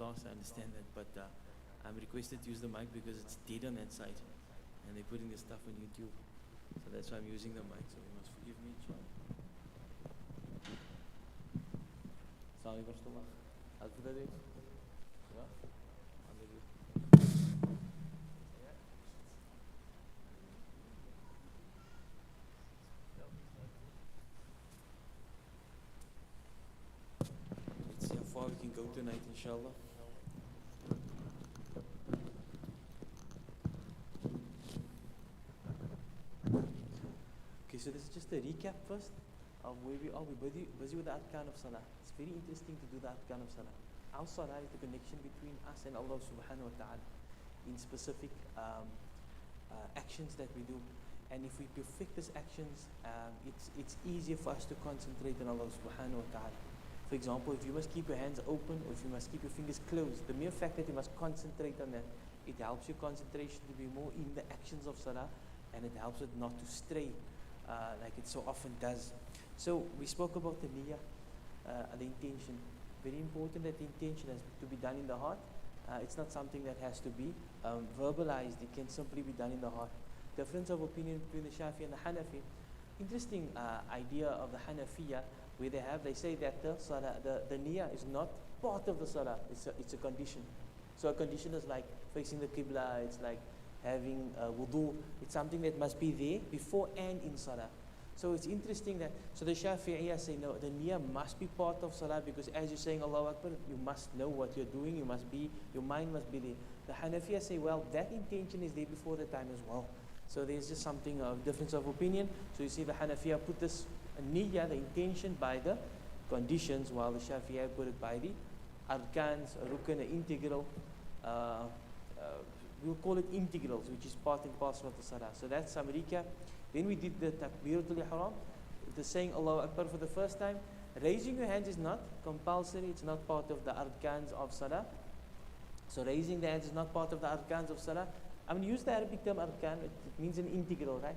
class, I understand that, but I'm requested to use the mic because it's dead on that side, and they're putting the stuff on YouTube, so that's why I'm using the mic. So you must forgive me, inshallah. Salam alaikum. How's the day? Yeah? Let's see how far we can go tonight, inshallah. Okay, so this is just a recap first of where we are. We're busy with the arkan of salah. It's very interesting to do the arkan of salah. Our salah is the connection between us and Allah subhanahu wa ta'ala in specific actions that we do. And if we perfect these actions, it's easier for us to concentrate on Allah subhanahu wa ta'ala. For example, if you must keep your hands open or if you must keep your fingers closed, the mere fact that you must concentrate on that, it helps your concentration to be more in the actions of salah, and it helps it not to stray like it so often does. So we spoke about the niyyah, the intention. Very important that the intention has to be done in the heart. It's not something that has to be verbalized. It can simply be done in the heart. Difference of opinion between the Shafi and the Hanafi. Interesting idea of the Hanafiya, where they say that the niyyah is not part of the salah. It's a condition. So a condition is like facing the qibla. It's like having wudu. It's something that must be there before and in salah. So it's interesting that, so the Shafi'iyah say no, the niyyah must be part of salah, because as you're saying Allahu Akbar, you must know what you're doing, your mind must be there. The Hanafiya say, well, that intention is there before the time as well. So there's just something of difference of opinion. So you see the Hanafiya put this niyyah, the intention, by the conditions, while the Shafi'iyah put it by the arkans, rukn, integral, we'll call it integrals, which is part and parcel of the salah. So that's some recap. Then we did the takbiratul ihram, the saying Allahu Akbar for the first time. Raising your hands is not compulsory, it's not part of the arkans of salah. So raising the hands is not part of the arkans of salah. I'm going to use the Arabic term arkan, it means an integral, right?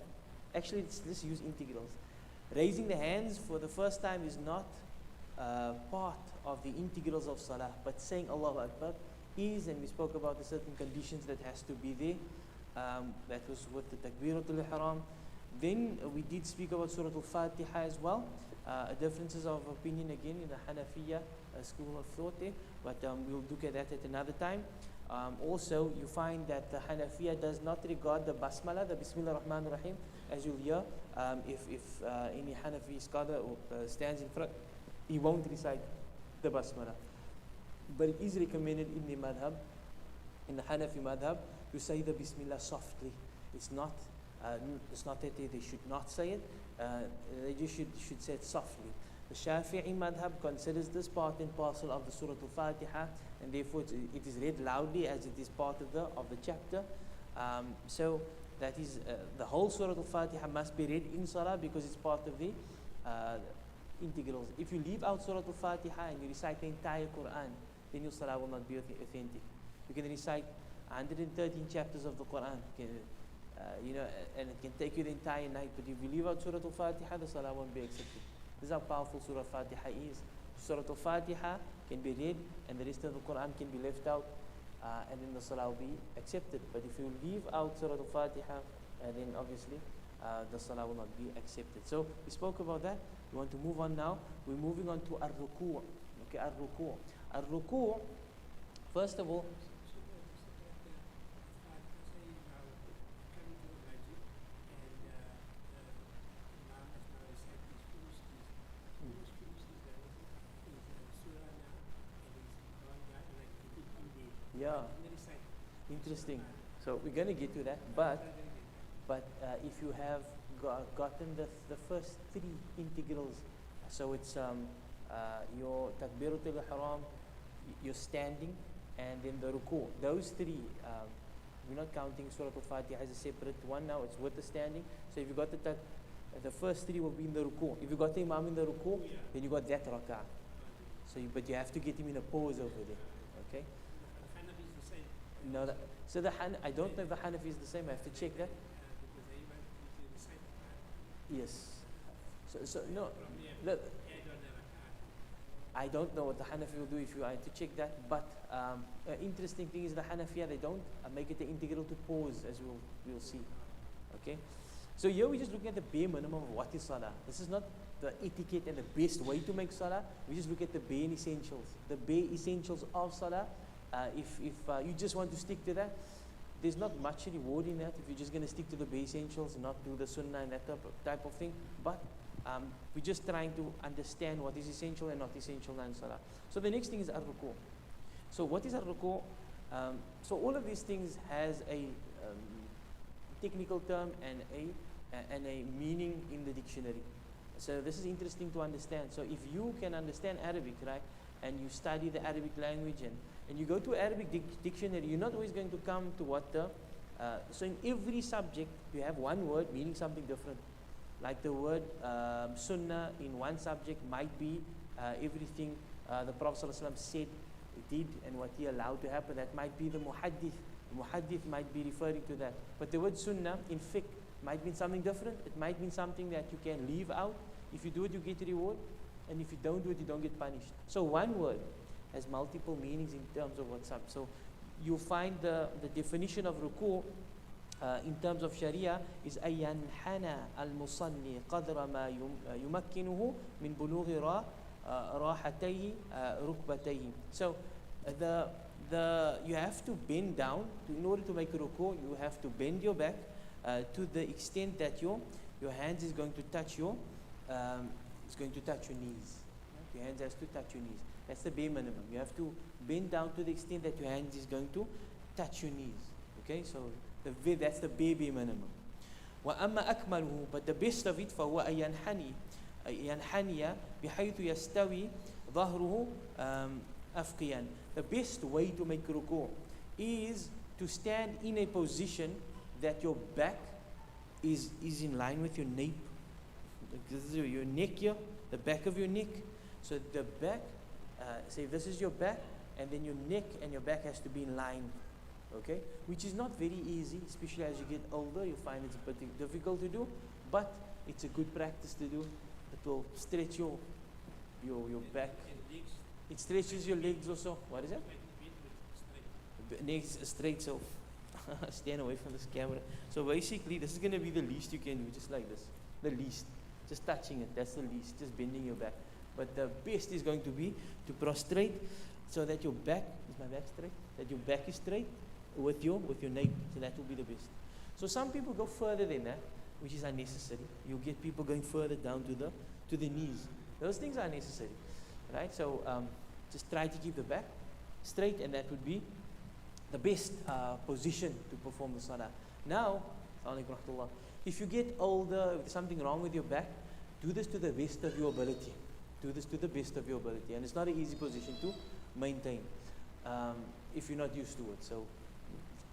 Actually, let's use integrals. Raising the hands for the first time is not part of the integrals of salah, but saying Allahu Akbar is, and we spoke about the certain conditions that has to be there. That was with the takbiratul ihram. Then we did speak about Surah Al-Fatiha as well. Differences of opinion again in the Hanafiya school of thought there, but we'll look at that at another time. Also, you find that the Hanafiya does not regard the basmala, the Bismillah Rahman Rahim, as you'll hear. If any Hanafi scholar stands in front, he won't recite the basmala. But it is recommended in the madhab, in the Hanafi madhab, to say the Bismillah softly. It's not that they should not say it, they just should say it softly. The Shafi'i madhab considers this part and parcel of the Surah Al-Fatiha, and therefore it is read loudly as it is part of the chapter. So that is the whole Surah Al-Fatiha must be read in Salah because it's part of the integrals. If you leave out Surah Al-Fatiha and you recite the entire Quran, then your Salah will not be authentic. You can recite 113 chapters of the Quran, and it can take you the entire night, but if you leave out Surah Al-Fatiha, the Salah won't be accepted. This is how powerful Surah Al-Fatiha is. Surah Al-Fatiha can be read and the rest of the Quran can be left out, and then the Salah will be accepted. But if you leave out Surah Al-Fatiha, then obviously the Salah will not be accepted. So we spoke about that. We want to move on now. We're moving on to Ar-Ruku'. Okay, Ar-Ruku'. Ar-Ruku', first of all, yeah, interesting. So we're going to get to that, but if you have gotten the first three integrals, so it's your takbiratul ihram, your standing, and then the ruku'. Those three, we're not counting Surah Al-Fatiha as a separate one now, it's with the standing. So if you got the first three will be in the ruku'. If you got the imam in the ruku', then you got that rak'ah. So but you have to get him in a pose over there. Okay? No, so I don't know if the Hanafi is the same. I have to check that. Yes. So no, look, I don't know what the Hanafi will do if you are to check that, but interesting thing is the Hanafiya, they don't make it the integral to pause, as we'll see. Okay, so here we're just looking at the bare minimum of what is salah. This is not the etiquette and the best way to make salah. We just look at the bare essentials, the bare essentials of salah. If you just want to stick to that, there's not much reward in that. If you're just going to stick to the bare essentials, not do the sunnah and that type of thing, but we're just trying to understand what is essential and not essential in salah. So the next thing is ar-ruku'. So what is ar-ruku'? So all of these things has a technical term and a meaning in the dictionary. So this is interesting to understand. So if you can understand Arabic, right, and you study the Arabic language and you go to Arabic dictionary, you're not always going to come to what the so in every subject you have one word meaning something different. Like the word sunnah in one subject might be everything the Prophet ﷺ said, did, and what he allowed to happen. That might be the muhaddith. The muhaddith might be referring to that. But the word sunnah in fiqh might mean something different. It might mean something that you can leave out. If you do it, you get reward. And if you don't do it, you don't get punished. So one word has multiple meanings in terms of what's up. So you find the definition of ruku' in terms of Sharia is أَيَنْحَنَى الْمُصَلِّي قَدْرَ مَا يُمَكِّنُهُ مِنْ بُلُوغِ راحتيه ركبتيه. So you have to bend down in order to make a ruku'. You have to bend your back to the extent that your hands is going to touch your knees. Your hands has to touch your knees. That's the bare minimum. You have to bend down to the extent that your hands is going to touch your knees. Okay, so that's the bare minimum. وأما أكمله, but the best of it فهو ينحني بحيث يستوي ظهره أفقيا. The best way to make ruku' is to stand in a position that your back is in line with your nape. This is your neck here, the back of your neck. So the back, say this is your back, and then your neck and your back has to be in line. Okay, which is not very easy, especially as you get older. You find it's a bit difficult to do, but it's a good practice to do. It will stretch your back. It stretches your legs also. What is it? Legs straight. So stand away from this camera. So basically, this is going to be the least you can do, just like this. The least, just touching it. That's the least. Just bending your back. But the best is going to be to prostrate, so that your back is my back straight. That your back is straight with your nape. So that will be the best. So some people go further than that, which is unnecessary. You get people going further down to the knees. Those things are necessary, right? So just try to keep the back straight, and that would be the best position to perform the salah. Now, if you get older, if there's something wrong with your back, do this to the best of your ability. Do this to the best of your ability, and it's not an easy position to maintain if you're not used to it. So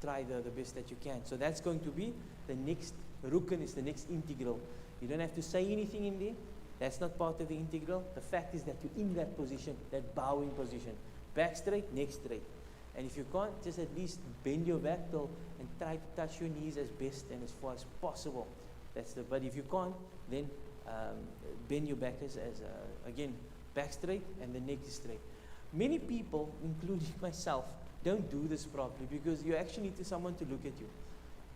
try the best that you can. So that's going to be the next rukn, is the next integral. You don't have to say anything in there. That's not part of the integral. The fact is that you're in that position, that bowing position. Back straight, neck straight. And if you can't, just at least bend your back till and try to touch your knees as best and as far as possible. But if you can't, then bend your back as again, back straight and the neck is straight. Many people, including myself, don't do this properly because you actually need someone to look at you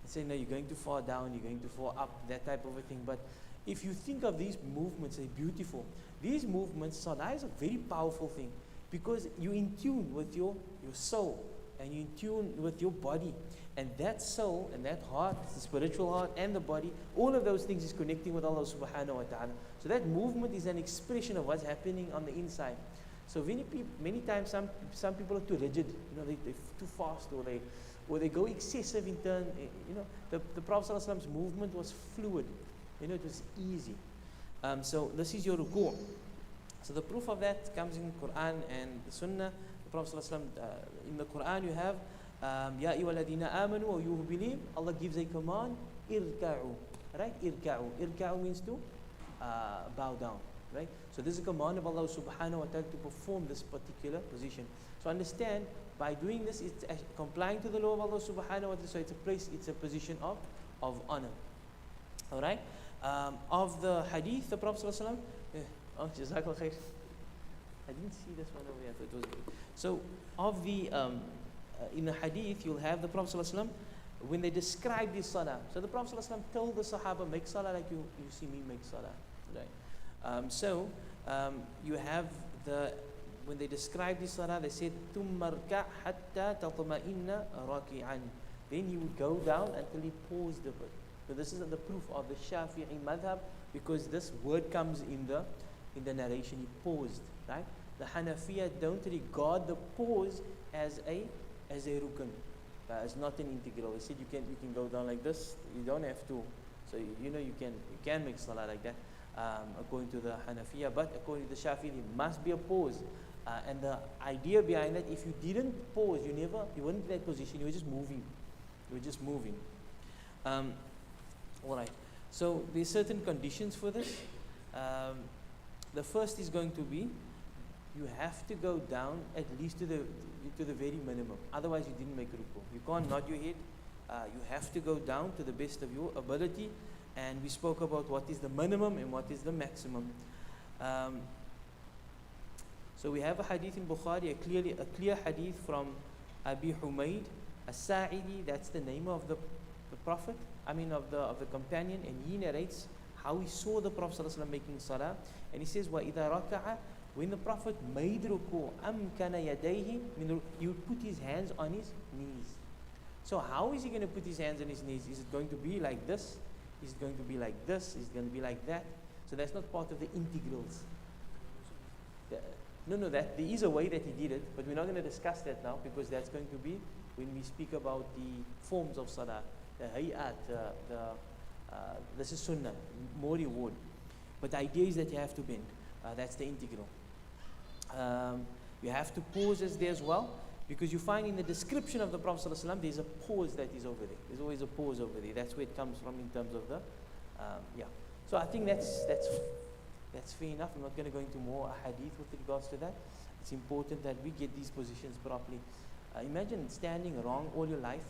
and say, no, you're going too far down, you're going too far up, that type of a thing. But if you think of these movements, they're beautiful. These movements, salah is a very powerful thing because you're in tune with your soul and you're in tune with your body. And that soul and that heart, the spiritual heart and the body, all of those things is connecting with Allah subhanahu wa ta'ala. So that movement is an expression of what's happening on the inside. So many times some people are too rigid, they're too fast, or they go excessive in turn. The Prophet ﷺ's movement was fluid, it was easy. So this is your ruku'. So the proof of that comes in Quran and the Sunnah. The Prophet ﷺ, in the Quran you have Ya ayyuhalladhina amanu, or you who believe, Allah gives a command, irka'u, right? Irka'u means to bow down, right? So this is a command of Allah subhanahu wa ta'ala to perform this particular position. So understand, by doing this, it's complying to the law of Allah subhanahu wa ta'ala. So it's a position of honor. All right. Of the hadith, the Prophet sallallahu alaihi wasallam, jazakallah khair. I didn't see this one over here. I thought it was good. So, of the in the hadith, you'll have the Prophet ﷺ, when they describe this salah. So the Prophet ﷺ told the Sahaba, make salah like you see me make salah. Right? You have when they describe this salah, they said, ثُمَّ ارْكَعْ حَتَّى تَطْمَئِنَّ رَاكِعًا. Then he would go down until he paused a bit. So this is the proof of the Shafi'i madhab, because this word comes in the narration. He paused, right? The Hanafiya don't regard the pause as a rukun. It's not an integral. They said you can go down like this. You don't have to. So you can make salah like that, according to the Hanafiya. But according to the Shafi'i, there must be a pause. And the idea behind that, if you didn't pause, you weren't in that position. You were just moving. All right. So there's certain conditions for this. The first is going to be, you have to go down at least to the very minimum. Otherwise, you didn't make ruku. You can't nod your head. You have to go down to the best of your ability. And we spoke about what is the minimum and what is the maximum. So we have a hadith in Bukhari, a clear hadith from Abi Humayd as-Sa'idi. That's the name of the Prophet. Of the companion, and he narrates how he saw the Prophet ﷺ making salah. And he says, وَإِذَا رَكَعَ, when the Prophet made ruku, أَمْكَنَ يَدَيْهِ, he would put his hands on his knees. So how is he going to put his hands on his knees? Is it going to be like this? Is it going to be like this? Is it going to be like that? So that's not part of the integrals. There is a way that he did it, but we're not going to discuss that now, because that's going to be when we speak about the forms of salah, the hayat, this is sunnah, more reward. But the idea is that you have to bend. That's the integral. You have to pause there as well, because you find in the description of the Prophet ﷺ, there's a pause that is over there. There's always a pause over there. That's where it comes from in terms of the, So I think that's fair enough. I'm not going to go into more hadith with regards to that. It's important that we get these positions properly. Imagine standing wrong all your life,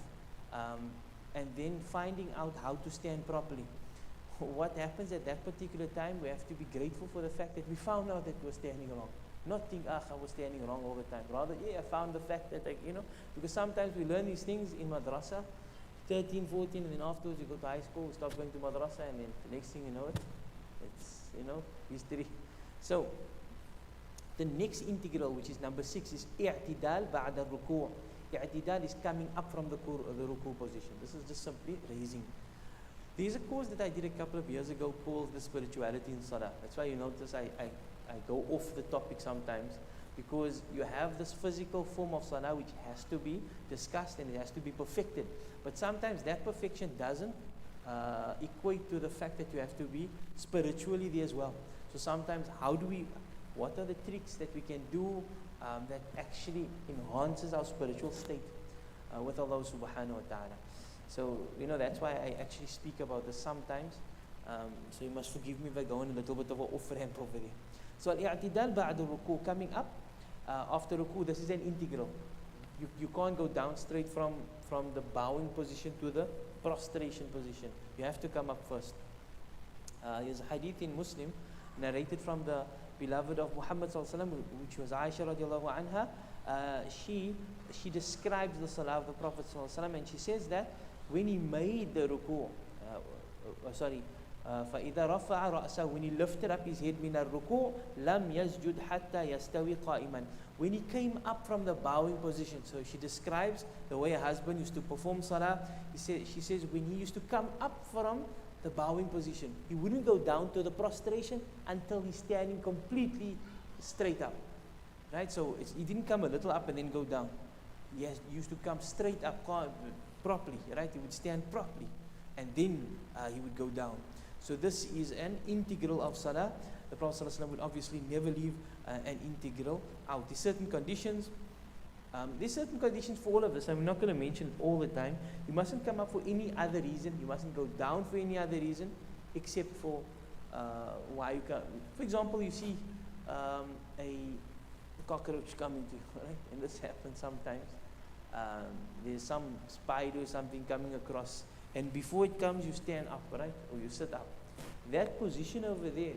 and then finding out how to stand properly. What happens at that particular time, we have to be grateful for the fact that we found out that we were standing wrong. Not think, I was standing wrong all the time. Rather, I found the fact that, because sometimes we learn these things in madrasa, 13, 14, and then afterwards you go to high school, stop going to madrasa, and then the next thing you know it's history. So, the next integral, which is number 6, is i'tidal ba'da ruku'. I'tidal is coming up from the ruku position. This is just simply raising. There's a course that I did a couple of years ago called the spirituality in salah. That's why you notice I go off the topic sometimes, because you have this physical form of salah which has to be discussed and it has to be perfected. But sometimes that perfection doesn't equate to the fact that you have to be spiritually there as well. So sometimes what are the tricks that we can do that actually enhances our spiritual state with Allah subhanahu wa ta'ala. So, that's why I actually speak about this sometimes. So you must forgive me if I go on a little bit of an off-ramp over there. So al-i'tidal ba'da ruku, coming up after ruku, this is an integral. You can't go down straight from the bowing position to the prostration position. You have to come up first. There's a hadith in Muslim narrated from the beloved of Muhammad sallallahu alaihi wasallam, which was Aisha radiallahu anha. She describes the salah of the Prophet sallallahu alaihi wasallam, and she says that when he made the ruku, فَإِذَا رَفَعَ رَأْسَهُ, when he lifted up his head مِنَ الرُّكُوعِ لَمْ يَسْجُدْ حَتَّى يَسْتَوِي قَائِمًا. When he came up from the bowing position, so she describes the way a husband used to perform salah. She says when he used to come up from the bowing position, he wouldn't go down to the prostration until he's standing completely straight up. Right? So he didn't come a little up and then go down. He used to come straight up properly. Right? He would stand properly, and then he would go down. So this is an integral of salah. The Prophet ﷺ would obviously never leave an integral out. There's certain conditions. There's certain conditions for all of this. I'm not going to mention it all the time. You mustn't come up for any other reason. You mustn't go down for any other reason except for why you come. For example, you see a cockroach coming to you, right? And this happens sometimes. There's some spider or something coming across, and before it comes, you stand up, right? Or you sit up. That position over there,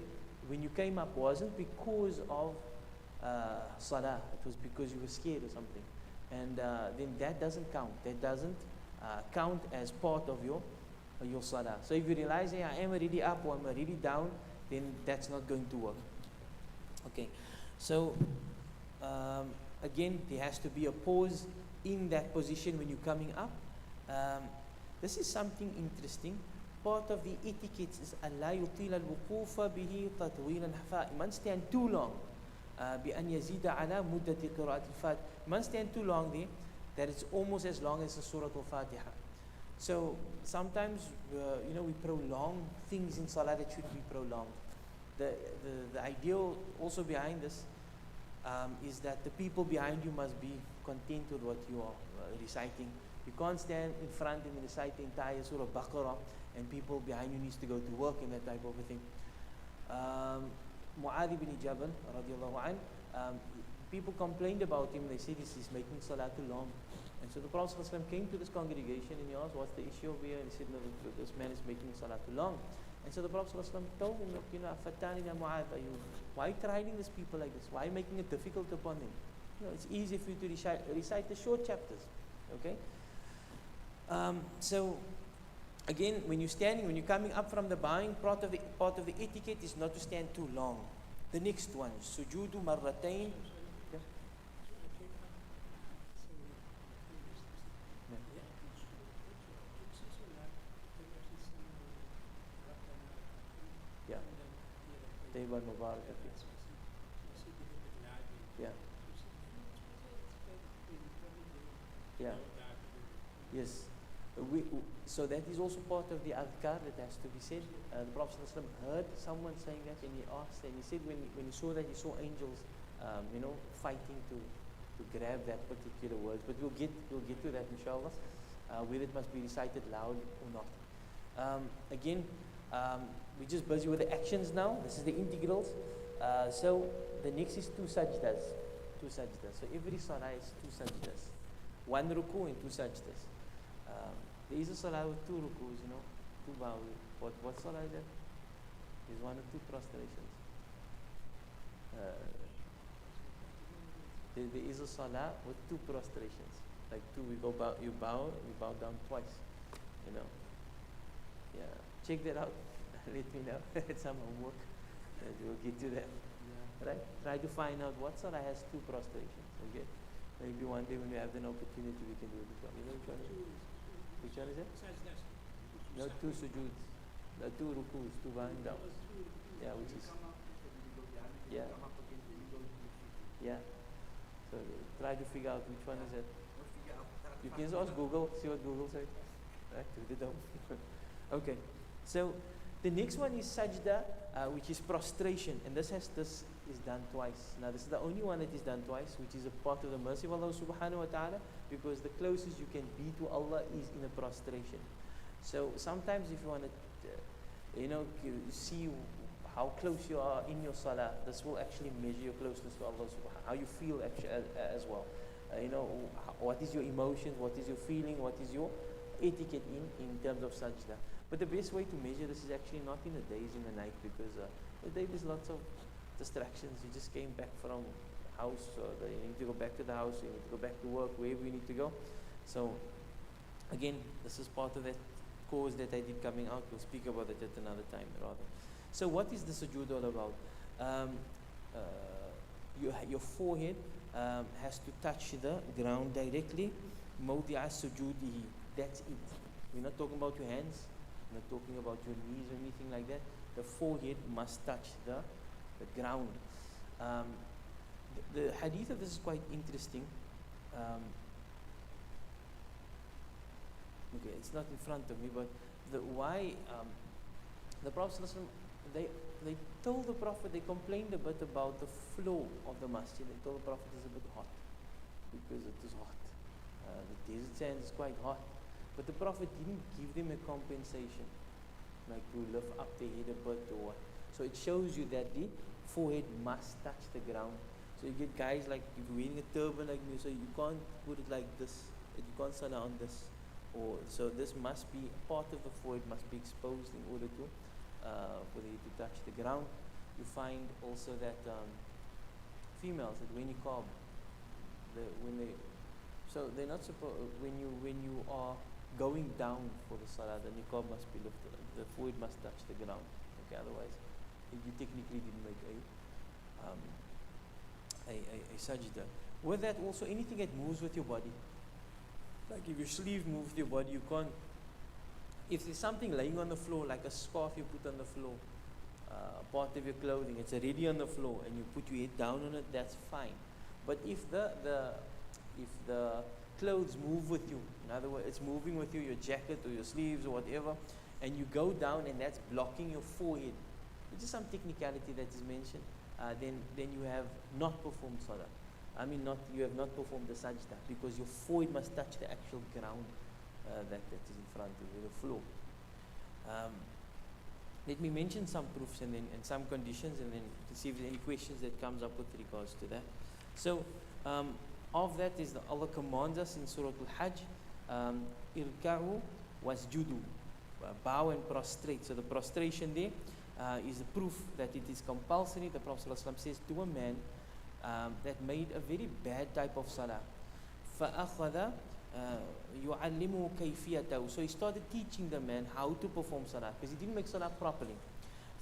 when you came up, wasn't because of salah, it was because you were scared or something, and then that doesn't count. That doesn't count as part of your salah. So if you realize, hey, I am already up or I'm already down, then that's not going to work. Okay, so again, there has to be a pause in that position when you're coming up. This is something interesting. Part of the etiquette is ألا يطيل الوقوف به تطويلا حفاء. You must stand too long. بأن يزيد على مدة قراءة الفاتحة. You must stand too long there, that it's almost as long as the Surah Al-Fatiha. So sometimes we prolong things in salah that should be prolonged. The ideal also behind this is that the people behind you must be content with what you are reciting. You can't stand in front and recite the entire Surah Baqarah and people behind you needs to go to work and that type of a thing. Mu'adh ibn Jabal radiallahu an, people complained about him. They said he's making salah too long. And so the Prophet ﷺ came to this congregation and he asked, what's the issue over here? And he said, no, this man is making salah too long. And so the Prophet ﷺ told him, look, Fatanina Mu'adh, why are you trying these people like this? Why are you making it difficult upon them? It's easy for you to recite the short chapters. Okay? So again, when you're standing, when you're coming up from the buying, part of the etiquette is not to stand too long. The next one, sujudu marratain. Yeah. Tayyiban Mubarak. Yeah. Yeah. Yes. So that is also part of the adhkar that has to be said. The Prophet ﷺ heard someone saying that and he asked, and he said when he saw that, he saw angels fighting to grab that particular word. But we'll get to that inshallah, whether it must be recited loud or not. Again, we're just busy with the actions now. This is the integrals. So the next is two sajdas. So every salah is two sajdas. One ruku and two sajdas. There is a salah with two rukus, two bows. What salah is that? There's one or two prostrations. There is a salah with two prostrations. Like two, you bow down twice. Yeah. Check that out. Let me know. It's some homework. We'll get to that. Yeah. Right? Try to find out what salah has two prostrations. Okay? Maybe one day when we have an opportunity, we can do it as well. Which one is it? Which one is it? No, two sujuds. The two rukus, two bowing down. Yeah, which is. Yeah. Yeah. So try to figure out which one is it. You can just ask Google, see what Google says. Right? Do the okay. So the next one is sajda, which is prostration, and this is done twice. Now this is the only one that is done twice, which is a part of the mercy of Allah subhanahu wa ta'ala, because the closest you can be to Allah is in a prostration. So sometimes if you want to see how close you are in your salah, this will actually measure your closeness to Allah subhanahu, how you feel actually as well. What is your emotions, what is your feeling, what is your etiquette in terms of sajda. But the best way to measure this is actually not in the days, in the night, because the day there's lots of distractions. You just came back from house, you need to go back to the house, you need to go back to work, wherever you need to go. So again, this is part of that course that I did coming out. We'll speak about it at another time rather. So what is the sujood all about? Your forehead has to touch the ground directly. Mawdi'a sujoodihi. That's it. We're not talking about your hands. We're not talking about your knees or anything like that. The forehead must touch the ground. The hadith of this is quite interesting. Okay, it's not in front of me, but the Prophet ﷺ, they told the Prophet, they complained a bit about the floor of the masjid. They told the Prophet it's a bit hot because it is hot. The desert sand is quite hot. But the Prophet didn't give them a compensation, like to lift up their head a bit or what. So it shows you that the forehead must touch the ground. So you get guys like, if you're wearing a turban like me, so you can't put it like this. You can't salah on this. So this must be, part of the forehead must be exposed in order to, for the head to touch the ground. You find also that, if females that wear niqab, when they, so they're not supposed, when you are going down for the salah, the niqab must be lifted, the forehead must touch the ground. Okay, otherwise you technically didn't make a sajda. With that also, anything that moves with your body, like if your sleeve moves with your body, you can't. If there's something laying on the floor, like a scarf you put on the floor, part of your clothing, it's already on the floor, and you put your head down on it, that's fine. But if the clothes move with you, in other words, it's moving with you, your jacket or your sleeves or whatever, and you go down and that's blocking your forehead, which is some technicality that is mentioned, then you have not performed salah. You have not performed the sajda, because your forehead must touch the actual ground that is in front of you, the floor. Let me mention some proofs and some conditions, and then to see if there's any questions that comes up with regards to that. So, of that is that Allah commands us in Surah Al-Hajj, irka'u wasjudu, bow and prostrate. So the prostration there is a proof that it is compulsory. The Prophet ﷺ says to a man that made a very bad type of salah, فَأَخَذَ يُعَلِّمُهُ كَيْفِيَتَهُ. So he started teaching the man how to perform salah, because he didn't make salah properly.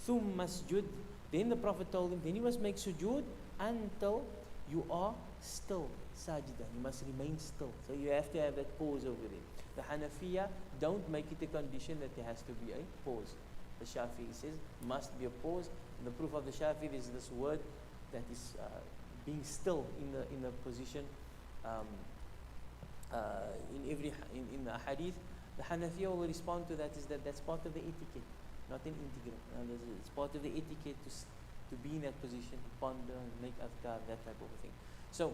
ثُمَّ اسْجُدْ. Then the Prophet told him, then you must make sujood until you are still, sajda. You must remain still. So you have to have that pause over there. The Hanafiya don't make it a condition that there has to be a pause. The Shafi'i says must be a pause. And the proof of the Shafi'i is this word that is being still in the position in the hadith. The Hanafiya will respond to that is that that's part of the etiquette, not an integral. It's part of the etiquette to be in that position, to ponder and make adhkar, that type of thing. So,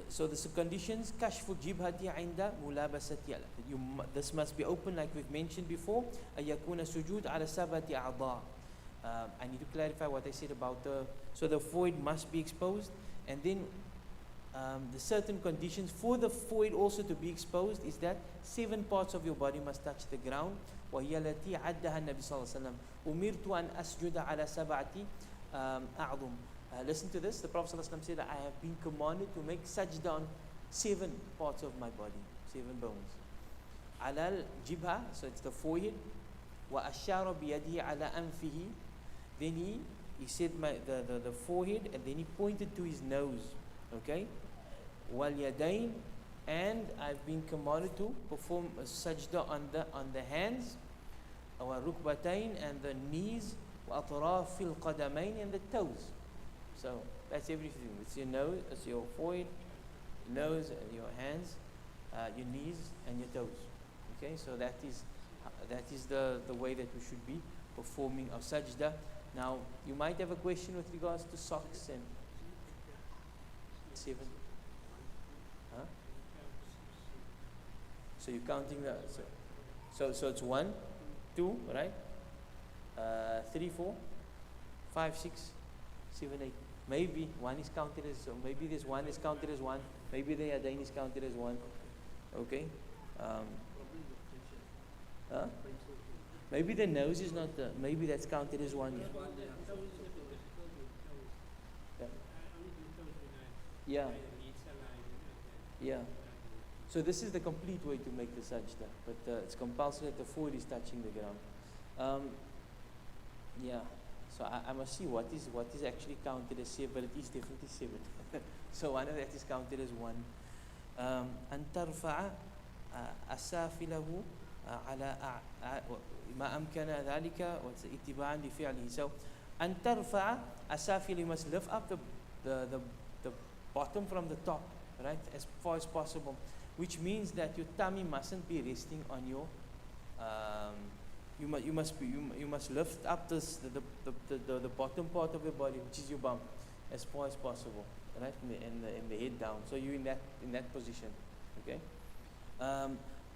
so the conditions, kashfu jibhati inda mulabasati. This must be open, like we've mentioned before. Ayakuna sujud ala sabati a'da. I need to clarify what I said about so the forehead must be exposed, and then the certain conditions for the forehead also to be exposed is that 7 parts of your body must touch the ground. وهي التي عدها النبي صلى الله عليه وسلم أمرت أن أسجد على 7 أعظم. Listen to this. The Prophet ﷺ said that I have been commanded to make sajda on 7 parts of my body, 7 bones. على الجبهة, so it's the forehead. وأشار بيده على أنفه. Then he said the forehead, and then he pointed to his nose. Okay. وَالْيَدَيْنِ, and I've been commanded to perform a sajda on the hands, وَالرُكْبَتَيْن, and the knees, وَأَطْرَافِ الْقَدَمَيْنِ, and the toes. So that's everything. It's your nose, it's your forehead, nose, and your hands, your knees, and your toes. Okay, so that is the way that we should be performing our sajda. Now you might have a question with regards to socks and 7. Huh? So you're counting the so it's 1, 2, right? 3, 4, 5, 6, 7, 8. Maybe one is counted as, maybe this one is counted as 1. Maybe the Yadain is counted as 1. Okay. Huh? Maybe the nose is not. Maybe that's counted as 1. Yeah. Yeah. So this is the complete way to make the sajda, but it's compulsory that the forehead is touching the ground. Yeah. So I must see what is actually counted as 7, but it is definitely 7. So one of that is counted as 1. أن ترفع أسافله على ما أمكن ذلك اتباعا لفعله. So أن ترفع أسافل, you must lift up the bottom from the top, right, as far as possible, which means that your tummy mustn't be resting on your you must lift up the bottom part of your body, which is your bum, as far as possible, right, and the head down. So you're in that position. Okay.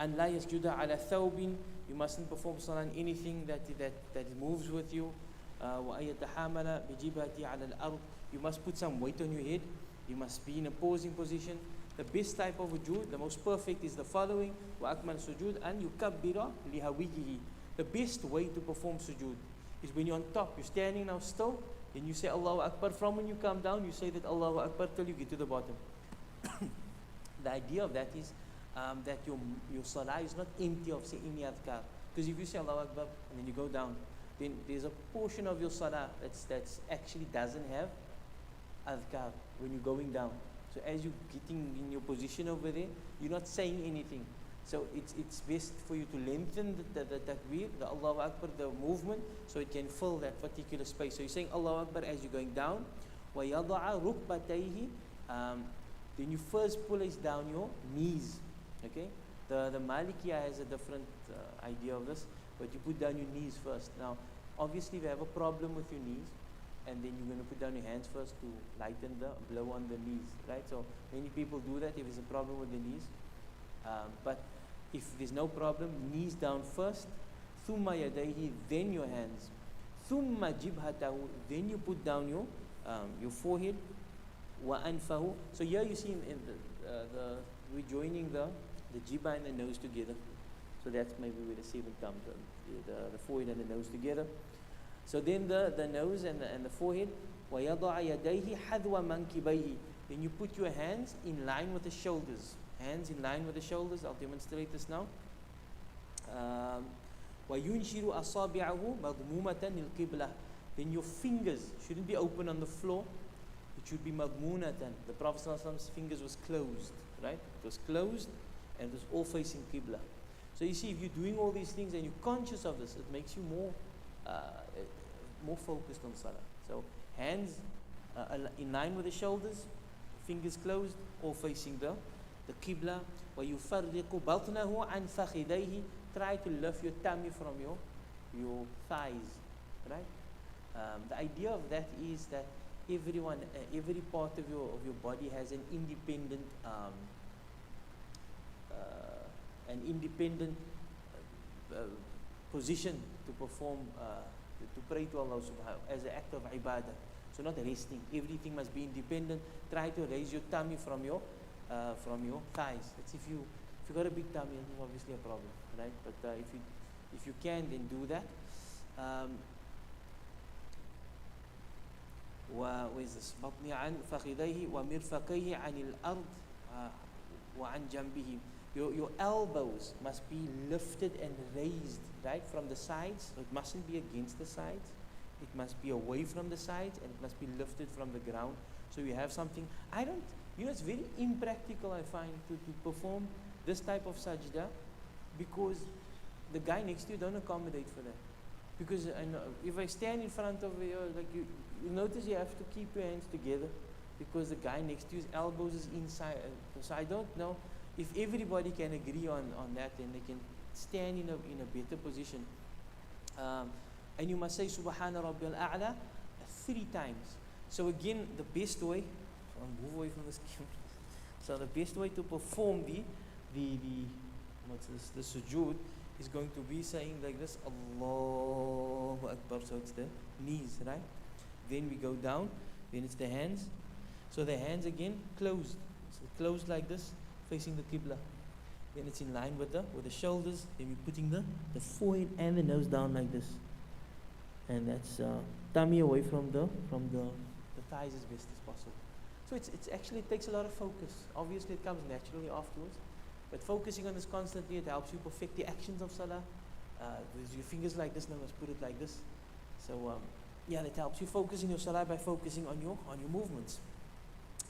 And la yasjuda ala thawbin, you mustn't perform salah on anything that moves with you. Wa ayatahamala bijibati ala al-ard, you must put some weight on your head. You must be in a posing position. The best type of wujud, the most perfect, is the following: wa akmal sujud an yukabbira lihawihi. The best way to perform sujud is when you're on top, you're standing now still, Then you say Allahu Akbar. From when you come down, you say that Allahu Akbar till you get to the bottom. The idea of that is that your salah is not empty of say any adhkar. Because if you say Allahu Akbar and then you go down, then there's a portion of your salah that's actually doesn't have adhkar when you're going down. So as you're getting in your position over there, you're not saying anything. So it's best for you to lengthen the takbir, the Allahu Akbar, the movement, so it can fill that particular space. So you're saying Allahu Akbar as you're going down. وَيَضَعَ رُكْبَتَيْهِ Then you first place down your knees. Okay? The Malikiya has a different idea of this, but you put down your knees first. Now, obviously, if you have a problem with your knees, and then you're going to put down your hands first to lighten the blow on the knees, right? So many people do that if there's a problem with the knees. But if there's no problem, knees down first, ثُمَّ يَدَيْهِ, then your hands, ثُمَّ جِبْهَتَهُ, then you put down your forehead, وَأَنْفَهُ. So here you see in we're joining the jibha and the nose together. So that's maybe where the seventh comes, the forehead and the nose together. So then the nose and the forehead, وَيَضَعَ يَدَيْهِ حَذْوَ مَنْكِبَيْهِ, then you put your hands in line with the shoulders. Hands in line with the shoulders. I'll demonstrate this now. وَيُنْشِرُ أَصَابِعَهُ مَضْمُومَةً لِلْقِبْلَةِ, then your fingers shouldn't be open on the floor. It should be مَضْمُونَةً. The Prophet ﷺ's fingers was closed, right? It was closed and it was all facing Qibla. So you see, if you're doing all these things and you're conscious of this, it makes you more focused on Salah. So hands in line with the shoulders, fingers closed, all facing the Qibla. وَيُفَرِّقُ بَطْنَهُ عَنْ فَخِذَيْهِ, try to lift your tummy from your thighs, right? The idea of that is that every part of your body has an independent position to perform, to pray to Allah subhanahu as an act of ibadah. So not resting. Everything must be independent. Try to raise your tummy from your thighs. That's if you got a big tummy, it's obviously a problem, right? But if you can, then do that. وإذ بطني عن فخذيه ومرفقيه عن الأرض وعن جنبه. Your elbows must be lifted and raised, right, from the sides. So it mustn't be against the sides. It must be away from the sides, and it must be lifted from the ground. So you have something. It's very impractical, I find, to perform this type of sajda, because the guy next to you don't accommodate for that. Because if I stand in front of you, like you notice you have to keep your hands together, because the guy next to you's elbows is inside. So I don't know if everybody can agree on that, then they can stand in a better position. And you must say Subhana Rabbiyal A'la 3 times. So again, the best way, so I'll move away from this camera. So the best way to perform the sujood is going to be saying like this, Allahu Akbar. So it's the knees, right? Then we go down, then it's the hands. So the hands again closed. So closed like this, facing the Qibla. Then it's in line with the shoulders. Then we're putting the forehead and the nose down like this. And that's tummy away from the thighs as best as possible. So it's actually, it takes a lot of focus. Obviously it comes naturally afterwards. But focusing on this constantly, it helps you perfect the actions of Salah. With your fingers like this, now let's put it like this. So that helps you focus in your Salah by focusing on your movements.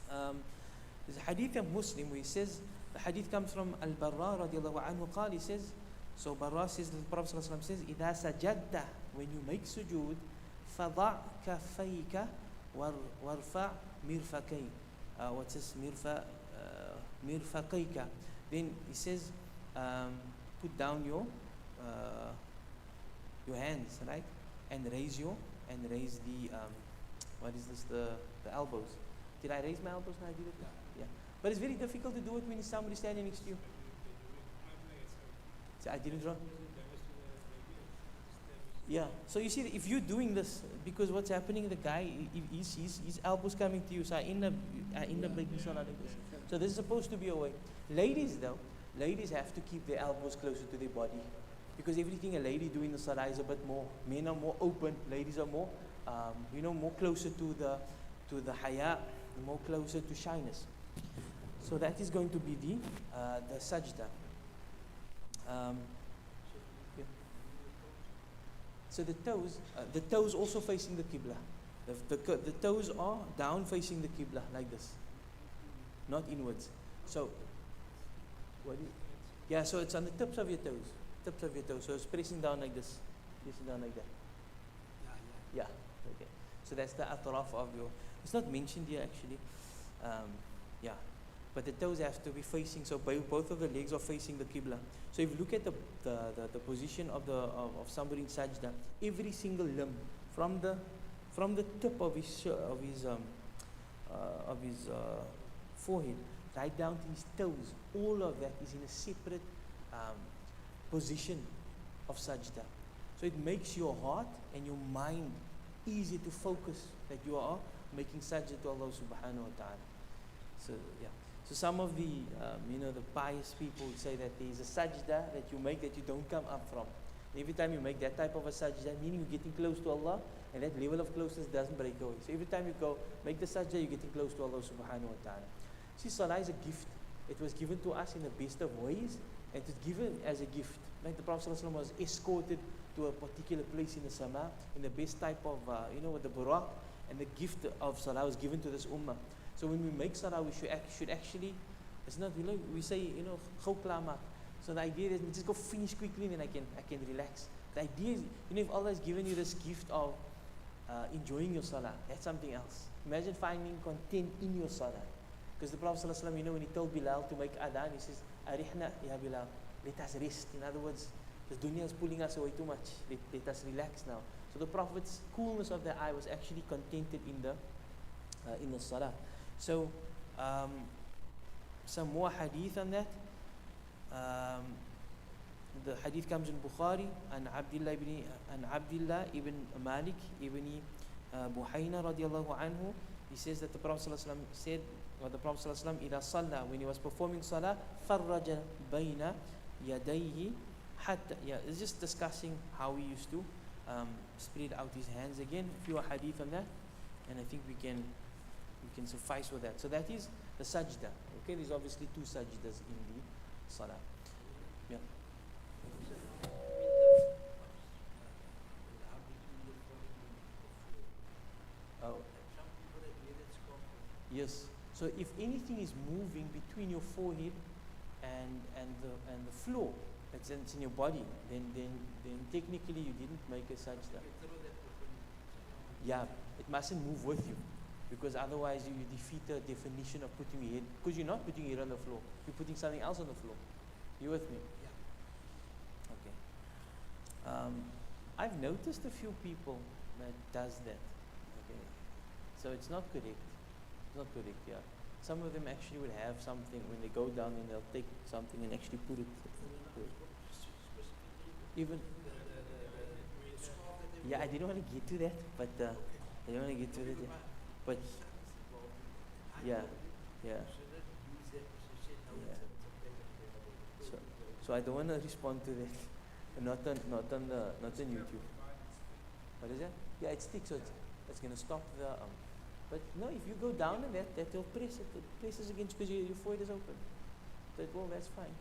There's a hadith of Muslim where he says, the hadith comes from Al-Barra radiallahu anhu qal, he says, so Barra says, the Prophet sallallahu alaihi wasallam says, إِذَا سَجَدْتَ, when you make sujood, فَضَعْ كَفَيْكَ وَارْفَعْ مِرْفَقَيْكَ. What says مِرْفَقَيْكَ? Then he says, put down your hands, right, and raise the what is this? The elbows. Did I raise my elbows when I did it? Yeah. But it's very difficult to do it when somebody standing next to you. So I did it wrong. Yeah. So you see, if you're doing this, because what's happening, the guy, his elbows coming to you. So in the breaking salah like this. So this is supposed to be away. Ladies though, ladies have to keep their elbows closer to their body, because everything a lady doing the salah is a bit more. Men are more open. Ladies are more more closer to the haya, more closer to shyness. So that is going to be the sajda. Yeah. So the toes also facing the qibla. The toes are down facing the qibla like this, not inwards. So so it's on the tips of your toes. So it's pressing down like this, pressing down like that. Yeah. Okay. So that's the atraf of your. It's not mentioned here actually. But the toes have to be facing. So both of the legs are facing the qibla. So if you look at the position of somebody in sajda, every single limb from the tip of his forehead right down to his toes, all of that is in a separate position of sajda. So it makes your heart and your mind easy to focus that you are making sajda to Allah subhanahu wa ta'ala. So some of the the pious people would say that there is a sajda that you make that you don't come up from. Every time you make that type of a sajda, meaning you're getting close to Allah, and that level of closeness doesn't break away. So every time you go make the sajda, you're getting close to Allah subhanahu wa ta'ala. See, salah is a gift. It was given to us in the best of ways, and it's given as a gift. Like the Prophet ﷺ was escorted to a particular place in the sama, in the best type of, with the buraq, and the gift of salah was given to this ummah. So when we make salah, we should actually, it's not, we say, khawklama. So the idea is, just go finish quickly and then I can relax. The idea is, if Allah has given you this gift of enjoying your salah, that's something else. Imagine finding content in your salah. Because the Prophet ﷺ, when he told Bilal to make adhan, he says, Arihna ya Bilal, let us rest. In other words, this dunya is pulling us away too much. Let us relax now. So the Prophet's coolness of the eye was actually contented in the salah. So some more hadith on that. The hadith comes in Bukhari and Abdullah ibn Malik ibn Buhayna radiyallahu anhu. He says that the Prophet ﷺ said, or the Prophet ﷺ, إِذَا صَلَّى, when he was performing salah, فَرَّجَ بَيْنَ يَدَيْهِ حَتَّى. It's just discussing how he used to spread out his hands again. A few hadith on that, and I think we can suffice with that. So that is the sajda. Okay, there's obviously two sajdas in the salah. Yeah. Oh. Yes. So if anything is moving between your forehead and the floor, it's in your body, then technically you didn't make a sajda. Yeah, it mustn't move with you, because otherwise you defeat the definition of putting your head. Because you're not putting your head on the floor, you're putting something else on the floor. You with me? Yeah. Okay. I've noticed a few people that does that. Okay. So it's not correct. Not correct, yeah. Some of them actually would have something when they go down, and they'll take something and actually put it. Even. Yeah, I didn't want to get to that, but I didn't want to get to that. Yeah. But yeah. So I don't want to respond to that. Not on YouTube. What is that? Yeah, it sticks. So it's going to stop the. But no, if you go down and that will press it. It presses against because your forehead is open. That's fine.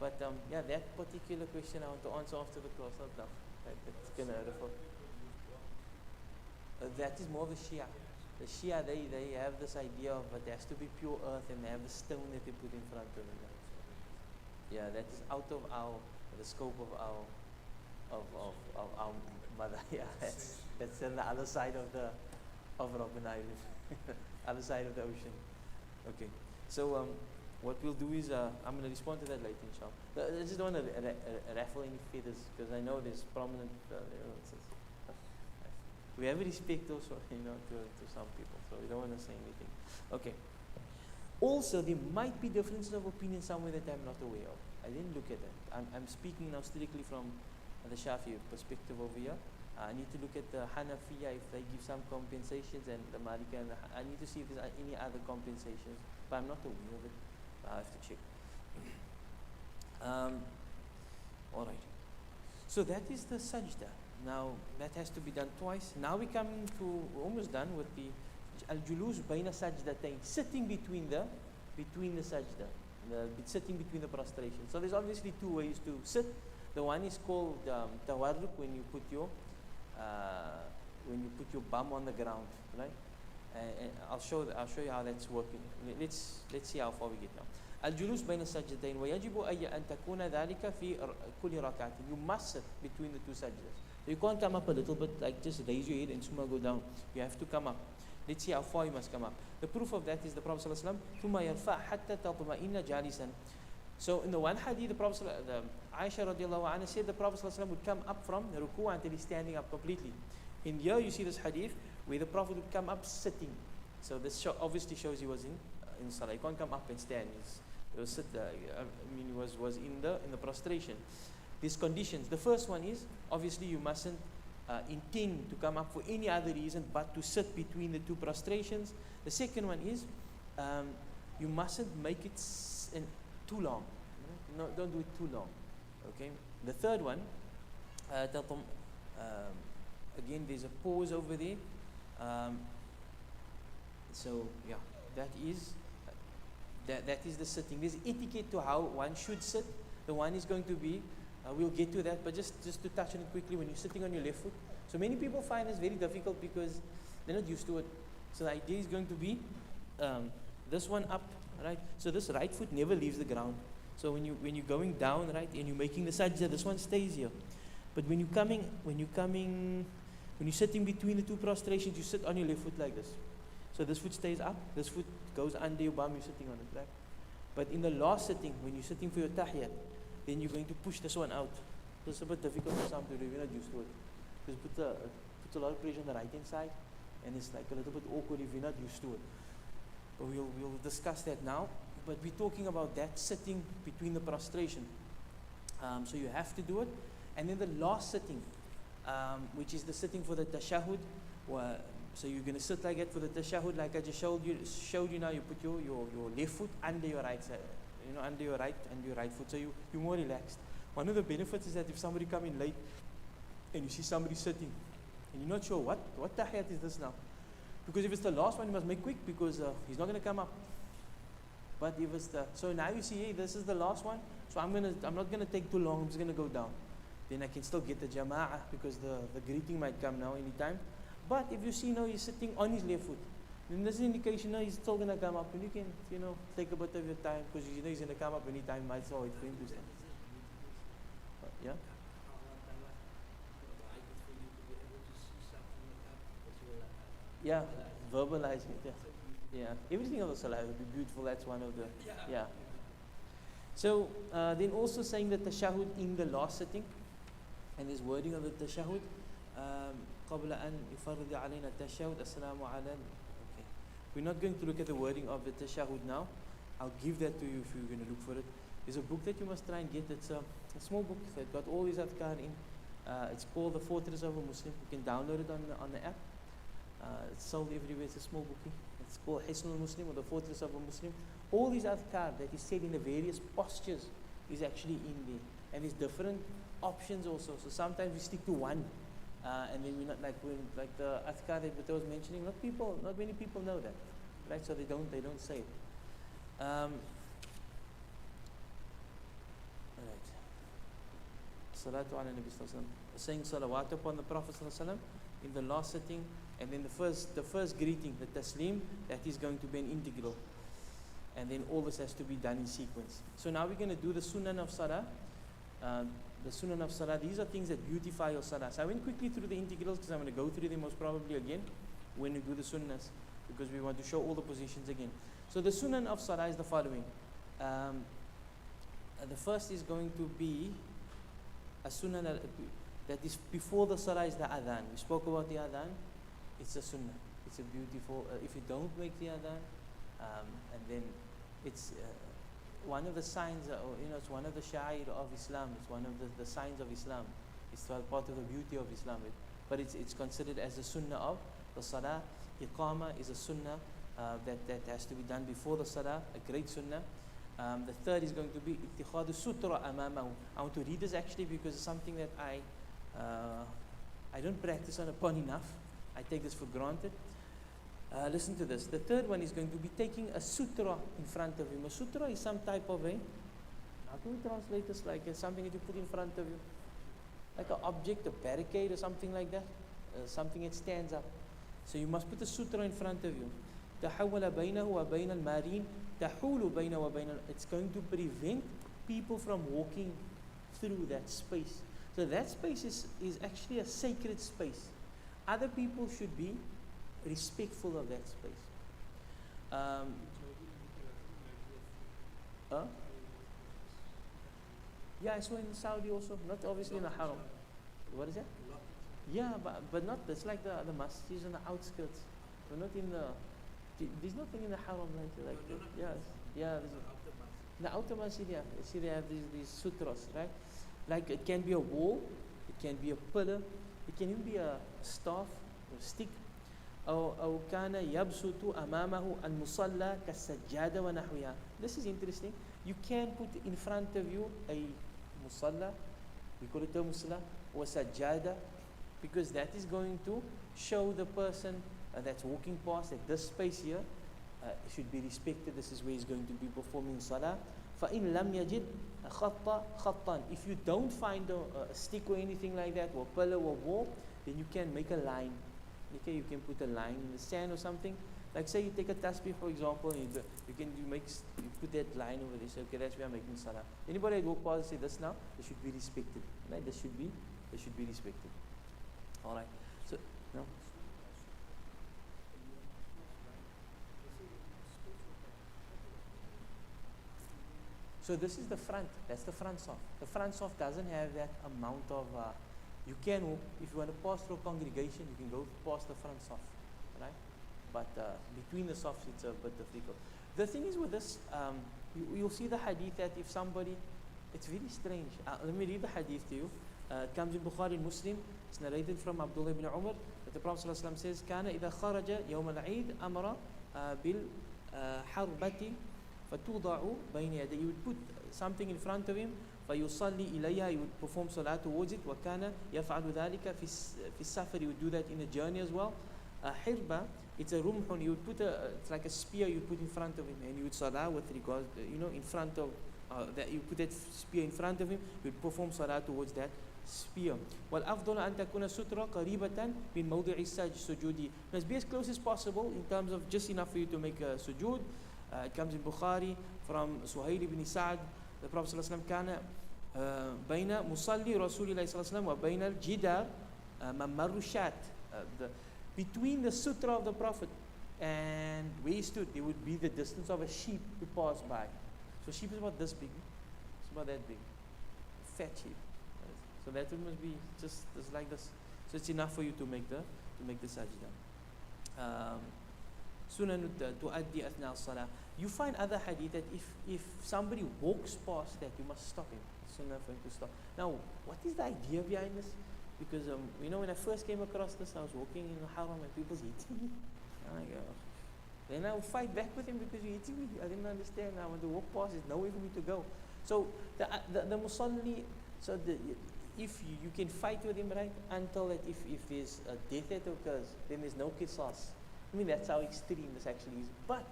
But that particular question I want to answer after the class. Not now. That's going to refer. That is more of the Shia. The Shia, they have this idea of it has to be pure earth, and they have the stone that they put in front of it. Yeah, that is out of the scope of our mother. Yeah, that's on the other side of Robben Island, other side of the ocean. Okay, so what we'll do is I'm going to respond to that later, inshallah. I just don't want to raffle any feathers, because I know there's prominent. We have respect also, to some people, so we don't want to say anything. Okay. Also, there might be differences of opinion somewhere that I'm not aware of. I didn't look at that. I'm speaking now strictly from the Shafi'i perspective over here. I need to look at the Hanafiya if they give some compensations, and the Maliki, and I need to see if there's any other compensations, but I'm not aware of it. I have to check. All right. So that is the sajda. Now that has to be done twice. Now we're coming to, we're almost done with the al-julus bayna sajdatayn, sitting between the sajda, sitting between the prostration. So there's obviously two ways to sit. The one is called tawarruk, when you put your bum on the ground, right? And I'll show you how that's working. Let's see how far we get now. الجلوس بين السجدتين ويجب أن تكون ذلك في كل ركعة. You must sit between the two sajdas. So you can't come up a little bit, like just raise your head and summa go down. You have to come up. Let's see how far you must come up. The proof of that is the Prophet ﷺ ثم يرفع حتى تطمئن جالسا. So in the one hadith, the Prophet Aisha radiallahu anha said the Prophet ﷺ would come up from the ruku until he's standing up completely. In here you see this hadith where the Prophet would come up sitting. So this obviously shows he was in salah. He can't come up and stand. He was was in the prostration. These conditions. The first one is obviously you mustn't intend to come up for any other reason but to sit between the two prostrations. The second one is you mustn't make it too long. No, don't do it too long. Okay. The third one, again, there's a pause over there. So yeah, that is the sitting. There's etiquette to how one should sit. The one is going to be, we'll get to that, but just to touch on it quickly, when you're sitting on your left foot. So many people find this very difficult because they're not used to it. So the idea is going to be this one up, right? So this right foot never leaves the ground. So when you're going down, right, and you're making the sajda, this one stays here. But when you're sitting between the two prostrations, you sit on your left foot like this. So this foot stays up, this foot goes under your bum, you're sitting on it, right? But in the last sitting, when you're sitting for your tahiyyat, then you're going to push this one out. So it's a bit difficult for some people, we're not used to it. Because it puts a lot of pressure on the right hand side, and it's like a little bit awkward if you're not used to it. But we'll discuss that now. But we're talking about that sitting between the prostration. So you have to do it. And then the last sitting, which is the sitting for the tashahud. So you're going to sit like that for the tashahud, like I just showed you now. You put your left foot under your right side, under your right foot. So you're more relaxed. One of the benefits is that if somebody come in late and you see somebody sitting and you're not sure what tahiyyat is this now, because if it's the last one, you must make quick because he's not going to come up. But if it's so now you see, hey, this is the last one, so I'm not going to take too long. I'm just going to go down. Then I can still get the jama'ah because the greeting might come now anytime. But if you see now he's sitting on his left foot, then there's an indication now he's still going to come up, and you can take a bit of your time because he's going to come up anytime. Might well wait for him to stand. Yeah. Yeah, verbalizing it. Yeah, everything of the salah will be beautiful. That's one of the yeah. So then also saying the tashahud in the last sitting, and there's wording of the tashahud. قبل أن يفرض علينا التشهد السلام على. Okay, we're not going to look at the wording of the tashahud now. I'll give that to you if you're going to look for it. There's a book that you must try and get. It's a small book that got all these adhkar in. It's called The Fortress of a Muslim. You can download it on the app. It's sold everywhere. It's a small bookie. It's called Hisnul Muslim, or The Fortress of a Muslim. All these adhkar that is said in the various postures is actually in there. And there's different options also. So sometimes we stick to one. And then we're not like the adhkar that I was mentioning. Not many people know that, right? So they don't say it. Alright. Salatu ala Nabi sallallahu alaihi wasallam. Saying salawat upon the Prophet sallallahu alaihi wasallam in the last sitting, and then the first greeting, the taslim, that is going to be an integral, and then all this has to be done in sequence. So now we're going to do the sunan of salah. The sunan of salah, these are things that beautify your salah. So I went quickly through the integrals because I'm going to go through them most probably again when we do the sunnahs, because we want to show all the positions again. So the sunan of salah is the following. The first is going to be a sunan that is before the salah is the adhan. We spoke about the adhan. It's a sunnah. It's a beautiful, if you don't make the adhan, and then it's one of the signs, it's one of the sha'ir of Islam. It's one of the signs of Islam. It's part of the beauty of Islam. But it's considered as a sunnah of the salah. Iqama is a sunnah that has to be done before the salah, a great sunnah. The third is going to be ittikhadu sutra amamahu. I want to read this actually because it's something that I don't practice on upon enough. I take this for granted. Listen to this. The third one is going to be taking a sutra in front of him. A sutra is some type of a, how can we translate this? Like something that you put in front of you, like an object, a barricade or something like that, something that stands up. So you must put a sutra in front of you. تحول بينه وبين المارين تحول بينه وبين. It's going to prevent people from walking through that space. So that space is actually a sacred space. Other people should be respectful of that space. Yeah, I saw in Saudi also, not obviously in the Haram. What is that? Yeah, but not, it's like the masjids on the outskirts. But not in the, there's nothing in the Haram like yes, yeah. The outer masjid, yeah. You see they have these sutras, right? Like it can be a wall, it can be a pillar, it can even be a staff or a stick. أو كان يبسط أمامه المصلى كالسجادة ونحوها. This is interesting. You can put in front of you a musalla, we call it a musalla, or sajjada, because that is going to show the person that's walking past that this space here should be respected. This is where he's going to be performing salah. فإن لم يجد خطا. If you don't find a stick or anything like that, or a pillar or wall, then you can make a line. Okay, you can put a line in the sand or something. Like say you take a tasbih for example, and you put that line over there. Say, okay, that's where I'm making salah. Anybody that walk past and say this now, they should be respected. Right? They should be respected. All right. So no. So this is the front. That's the front soft. The front soft doesn't have that amount of. You can, if you want to pass through a congregation, you can go past the front soft, right? But between the softs, it's a bit difficult. The thing is with this, you'll see the hadith that if somebody, it's very strange. Let me read the hadith to you. It comes in Bukhari and Muslim. It's narrated from Abdullah ibn Umar that the Prophet ﷺ says, كان إذا خرج يوم العيد أمر بالحربة فتوضع بين يديه. You would put something in front of him. فيصلي إليها, he would perform salah towards it. وكان يفعل ذلك في السفر, he would do that in a journey as well. حربة, it's a rumhun, you would put it's like a spear you put in front of him, and you would salah with regards, in front of that, you put that spear in front of him, you would perform salah towards that spear. والأفضل أن تكون سترة قريبة من موضع السجود. Must be as close as possible in terms of just enough for you to make a sujood. It comes in Bukhari from Suhail ibn Sa'd. The Prophet ﷺ كان بين مصلي رسول الله صلى الله عليه وسلم وبين الجدار ممر الشاة. Between the sutra of the Prophet and where he stood, there would be the distance of a sheep to pass by. So sheep is about this big. It's about that big. Fat sheep. So that one must be just like this. So it's enough for you to make the sajda. Sunan tuaddi athna as-salah. You find other hadith that if somebody walks past that, you must stop him. It's sunnah for him to stop. Now, what is the idea behind this? Because when I first came across this, I was walking in the haram and people's hitting me. And I go, then I would fight back with him because you're hitting me. I didn't understand. I want to walk past. There's no way for me to go. So the musalli, so if you can fight with him, right, until that if there's a death that occurs, then there's no qisas. I mean, that's how extreme this actually is. But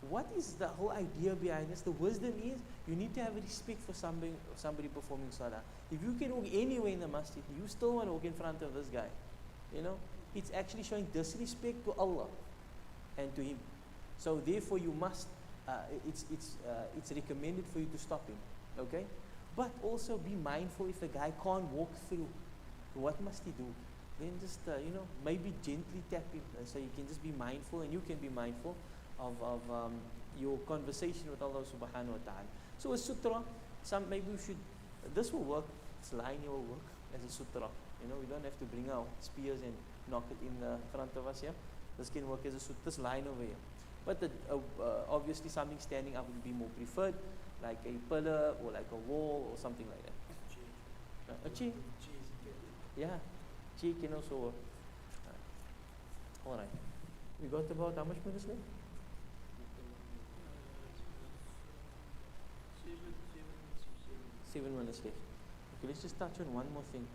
what is the whole idea behind this? The wisdom is you need to have respect for somebody performing salah. If you can walk anywhere in the masjid, you still want to walk in front of this guy. It's actually showing disrespect to Allah and to him. So therefore you must, it's recommended for you to stop him. Okay? But also be mindful if the guy can't walk through. What must he do? Then just, maybe gently tap him. So you can just be mindful, and you can be mindful of your conversation with Allah subhanahu wa ta'ala. So a sutra, maybe we should, this will work, this line here will work as a sutra. We don't have to bring our spears and knock it in the front of us here. This can work as a sutra, this line over here. But obviously something standing up would be more preferred, like a pillar or like a wall or something like that. A chair. Yeah. Chair can also work. Alright. We got about how much minutes left? 7 minutes left. Okay, let's just touch on one more thing.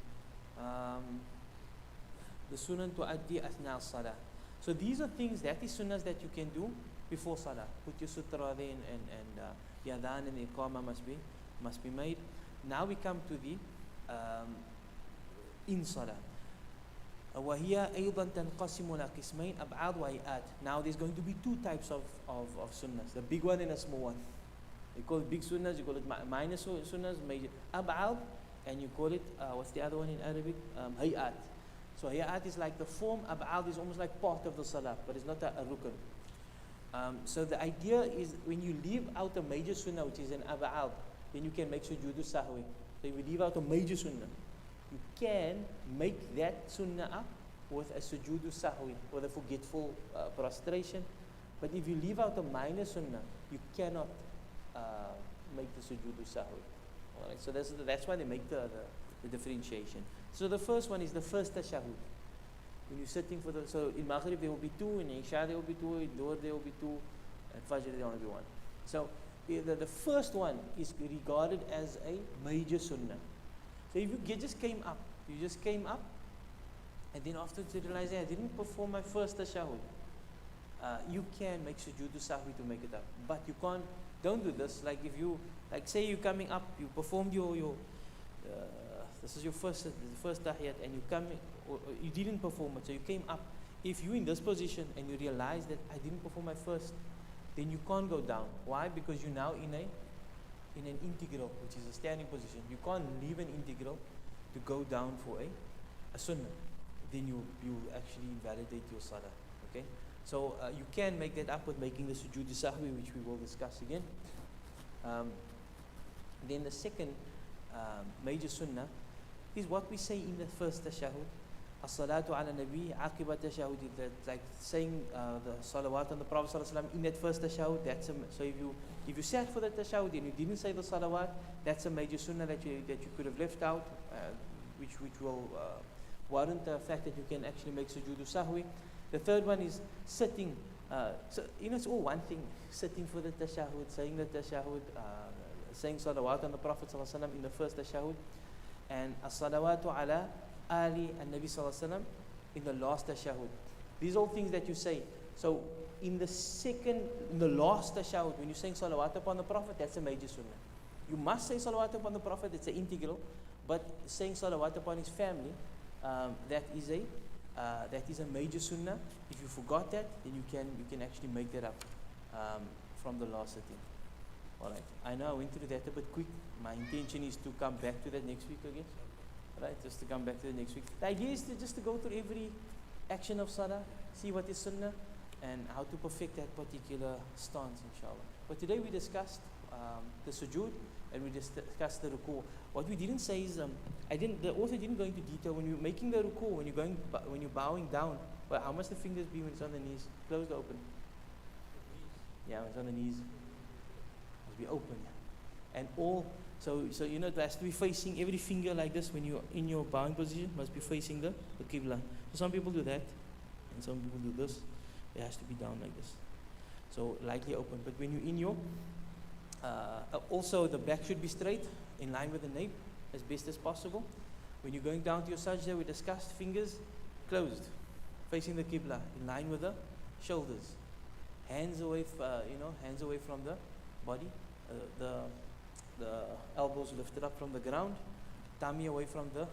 the sunan tuaddi athna as-salah. So these are things, that is sunnahs that you can do before salah. Put your sutra there, and the adhan and the iqamah must be made. Now we come to the in salah. وهي أيضا تنقسم إلى قسمين أبعاد وهيئات. Now there's going to be two types of sunnahs, the big one and a small one. You call it big sunnahs, you call it minor sunnahs, major ab'ad, and you call it, what's the other one in Arabic? Hay'at. So hay'at is like the form, ab'ad is almost like part of the salah, but it's not a rukn. So the idea is when you leave out a major sunnah, which is an ab'ad, then you can make sujood sahwi. So if you leave out a major sunnah, you can make that sunnah up with a sujood sahwi, with a forgetful prostration. But if you leave out a minor sunnah, you cannot make the sujood sahwi. Alright, so that's why they make the differentiation. So the first one is the first tashahud. When you're sitting for so in Maghrib there will be two, in Isha there will be two, in Dhuhr there will be two, and Fajr there will be one. So the first one is regarded as a major sunnah. So if you just came up, and then afterwards you realize, I didn't perform my first tashahud, you can make sujood sahwi to make it up. But you can't, don't do this. Like if you, like say you're coming up, you performed your this is your first tahiyat, and you come, or you didn't perform it, so you came up. If you're in this position and you realize that I didn't perform my first, then you can't go down. Why? Because you're now in an integral, which is a standing position. You can't leave an integral to go down for a sunnah. Then you actually invalidate your salah. Okay? So you can make that up with making the sujood sahwi, which we will discuss again. Then the second major sunnah is what we say in the first tashahud. As-salatu ala nabi aqiba tashahud. That's like saying the salawat on the Prophet sallallahu alaihi wasallam in that first tashahud. So if you sat for the tashahud and you didn't say the salawat, that's a major sunnah that you could have left out, which will warrant the fact that you can actually make sujood sahwi. The third one is sitting. So it's all one thing. Sitting for the tashahud, saying the tashahud, saying salawat on the Prophet sallallahu alaihi wasallam in the first tashahud, and as-salawatu ala Ali and Nabi sallallahu alaihi wasallam in the last tashahud. These are all things that you say. So in the last tashahud, when you're saying salawat upon the Prophet, that's a major sunnah. You must say salawat upon the Prophet, it's an integral. But saying salawat upon his family, that is a major sunnah. If you forgot that, then you can actually make that up from the last sitting. Alright, I know I went through that a bit quick. My intention is to come back to that next week again. Right, just to come back to the next week. The idea is just to go through every action of salah, see what is sunnah, and how to perfect that particular stance, inshallah. But today we discussed the sujood, and we discussed the ruku'. What we didn't say is, the author didn't go into detail when you're making the ruku', when you're bowing down. Well, how must the fingers be when it's on the knees? Closed or open? Yeah, when it's on the knees, it must be open. And all. So it has to be facing every finger like this. When you're in your bowing position, must be facing the qibla. So some people do that, and some people do this. It has to be down like this. So lightly open. But when you're in your, also the back should be straight, in line with the nape, as best as possible. When you're going down to your sajda, we discussed fingers closed, facing the qibla, in line with the shoulders. Hands away from the body. The elbows lifted up from the ground, tummy away from the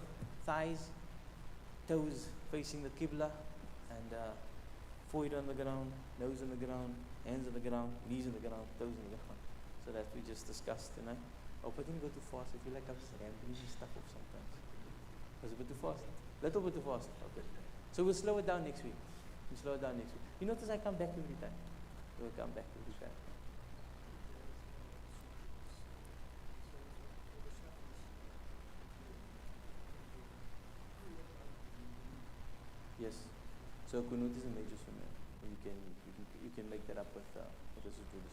thighs, toes facing the qibla, and forehead on the ground, nose on the ground, hands on the ground, knees on the ground, toes on the ground. So that we just discussed tonight. Oh, but didn't go too fast. I feel like I'm randomly stuff off sometimes. Was it a bit too fast? Little bit too fast. Okay. So we'll slow it down next week. You notice I come back every time. We'll come back every time. Yes. So kunut is a major sunnah. You can make that up with the sujood.